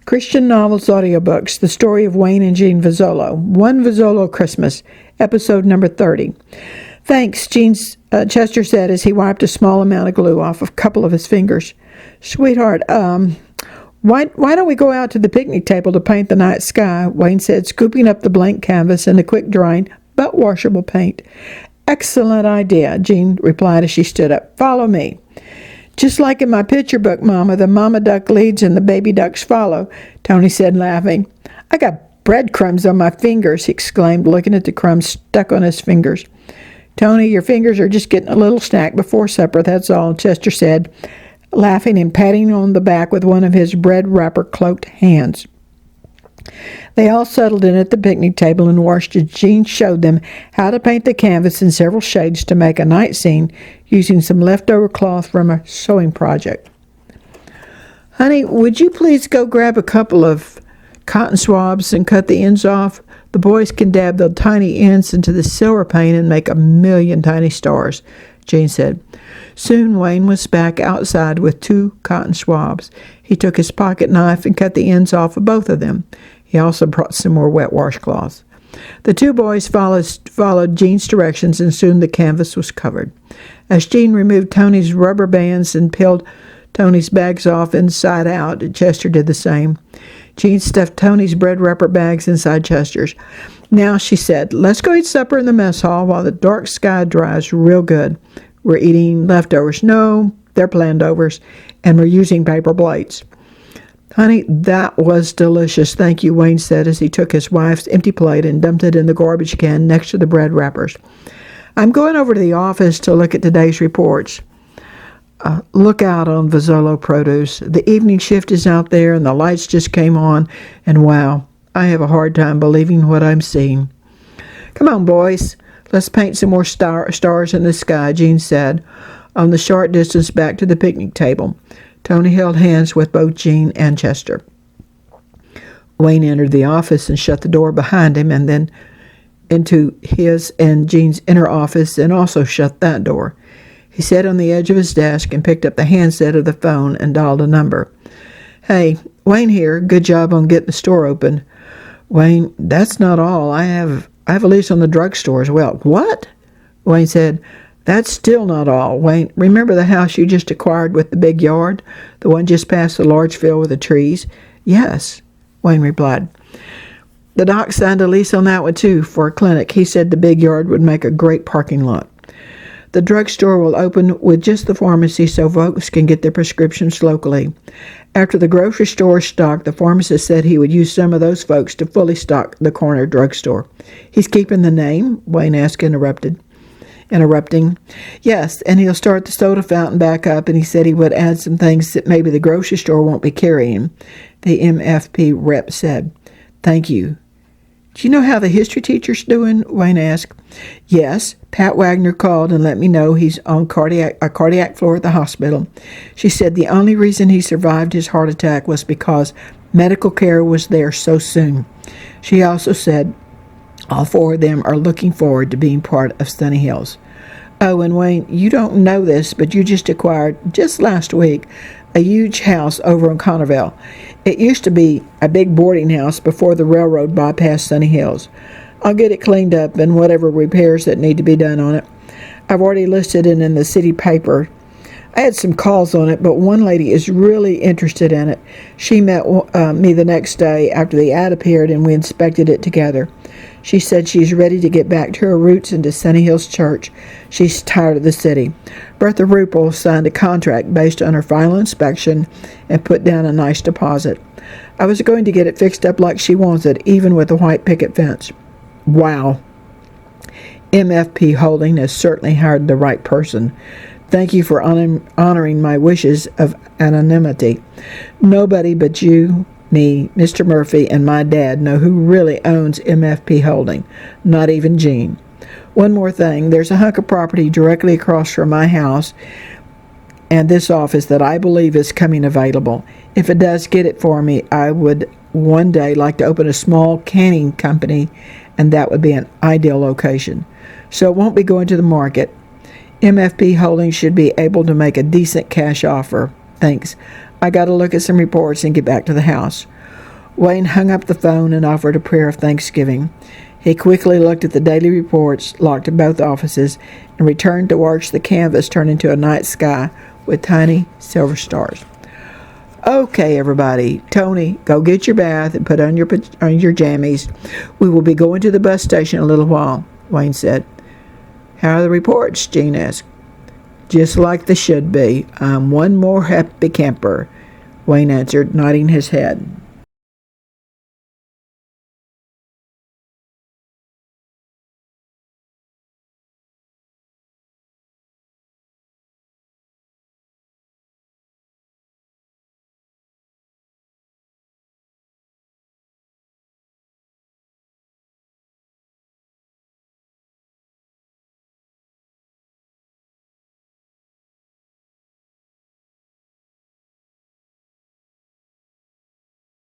Christian Novels Audiobooks, The Story of Wayne and Jean Vozzolo, One Vozzolo Christmas, episode number 30. Thanks, Chester said as he wiped a small amount of glue off a couple of his fingers. Sweetheart, why don't we go out to the picnic table to paint the night sky? Wayne said, scooping up the blank canvas in the quick-drying but washable paint. Excellent idea, Jean replied as she stood up. Follow me. Just like in my picture book, Mama, the mama duck leads and the baby ducks follow, Tony said, laughing. I got breadcrumbs on my fingers, he exclaimed, looking at the crumbs stuck on his fingers. Tony, your fingers are just getting a little snack before supper, that's all, Chester said, laughing and patting on the back with one of his bread wrapper-cloaked hands. They all settled in at the picnic table and washed as Jean showed them how to paint the canvas in several shades to make a night scene using some leftover cloth from a sewing project. Honey, would you please go grab a couple of cotton swabs and cut the ends off? The boys can dab the tiny ends into the silver paint and make a million tiny stars, Jean said. Soon Wayne was back outside with 2 cotton swabs. He took his pocket knife and cut the ends off of both of them. He also brought some more wet washcloths. The 2 boys followed Jean's directions, and soon the canvas was covered. As Jean removed Tony's rubber bands and peeled Tony's bags off inside out, Chester did the same. Jean stuffed Tony's bread wrapper bags inside Chester's. Now, she said, let's go eat supper in the mess hall while the dark sky dries real good. We're eating leftovers. No, they're planned-overs, and we're using paper plates. Honey, that was delicious, thank you, Wayne said as he took his wife's empty plate and dumped it in the garbage can next to the bread wrappers. I'm going over to the office to look at today's reports. Look out on Vozzolo Produce. The evening shift is out there and the lights just came on, and wow, I have a hard time believing what I'm seeing. Come on, boys. Let's paint some more stars in the sky, Jean said, on the short distance back to the picnic table. Tony held hands with both Jean and Chester. Wayne entered the office and shut the door behind him, and then into his and Jean's inner office and also shut that door. He sat on the edge of his desk and picked up the handset of the phone and dialed a number. Hey, Wayne here. Good job on getting the store open. Wayne, that's not all. I have a lease on the drugstore as well. What? Wayne said, that's still not all. Wayne, remember the house you just acquired with the big yard? The one just past the large field with the trees? Yes, Wayne replied. The doc signed a lease on that one too for a clinic. He said the big yard would make a great parking lot. The drugstore will open with just the pharmacy so folks can get their prescriptions locally. After the grocery store is stocked, the pharmacist said he would use some of those folks to fully stock the corner drugstore. He's keeping the name? Wayne asked, interrupting. Yes, and he'll start the soda fountain back up, and he said he would add some things that maybe the grocery store won't be carrying, the MFP rep said. Thank you. Do you know how the history teacher's doing? Wayne asked. Yes, Pat Wagner called and let me know he's on a cardiac floor at the hospital. She said the only reason he survived his heart attack was because medical care was there so soon. She also said all 4 of them are looking forward to being part of Sunny Hills. Oh, and Wayne, you don't know this, but you just acquired, just last week, a huge house over in Connerville. It used to be a big boarding house before the railroad bypassed Sunny Hills. I'll get it cleaned up and whatever repairs that need to be done on it. I've already listed it in the city paper. I had some calls on it, but one lady is really interested in it. She met me the next day after the ad appeared and we inspected it together. She said she's ready to get back to her roots into Sunny Hills Church. She's tired of the city. Bertha Ruppel signed a contract based on her final inspection and put down a nice deposit. I was going to get it fixed up like she wants it, even with a white picket fence. Wow. MFP Holding has certainly hired the right person. Thank you for honoring my wishes of anonymity. Nobody but you, me, Mr. Murphy, and my dad know who really owns MFP Holding. Not even Jean. One more thing. There's a hunk of property directly across from my house and this office that I believe is coming available. If it does get it for me, I would one day like to open a small canning company, and that would be an ideal location. So it won't be going to the market. MFP Holdings should be able to make a decent cash offer. Thanks. I got to look at some reports and get back to the house. Wayne hung up the phone and offered a prayer of thanksgiving. He quickly looked at the daily reports locked in both offices and returned to watch the canvas turn into a night sky with tiny silver stars. Okay, everybody. Tony, go get your bath and put on your jammies. We will be going to the bus station in a little while, Wayne said. How are the reports? Jean asked. Just like they should be. I'm one more happy camper, Wayne answered, nodding his head.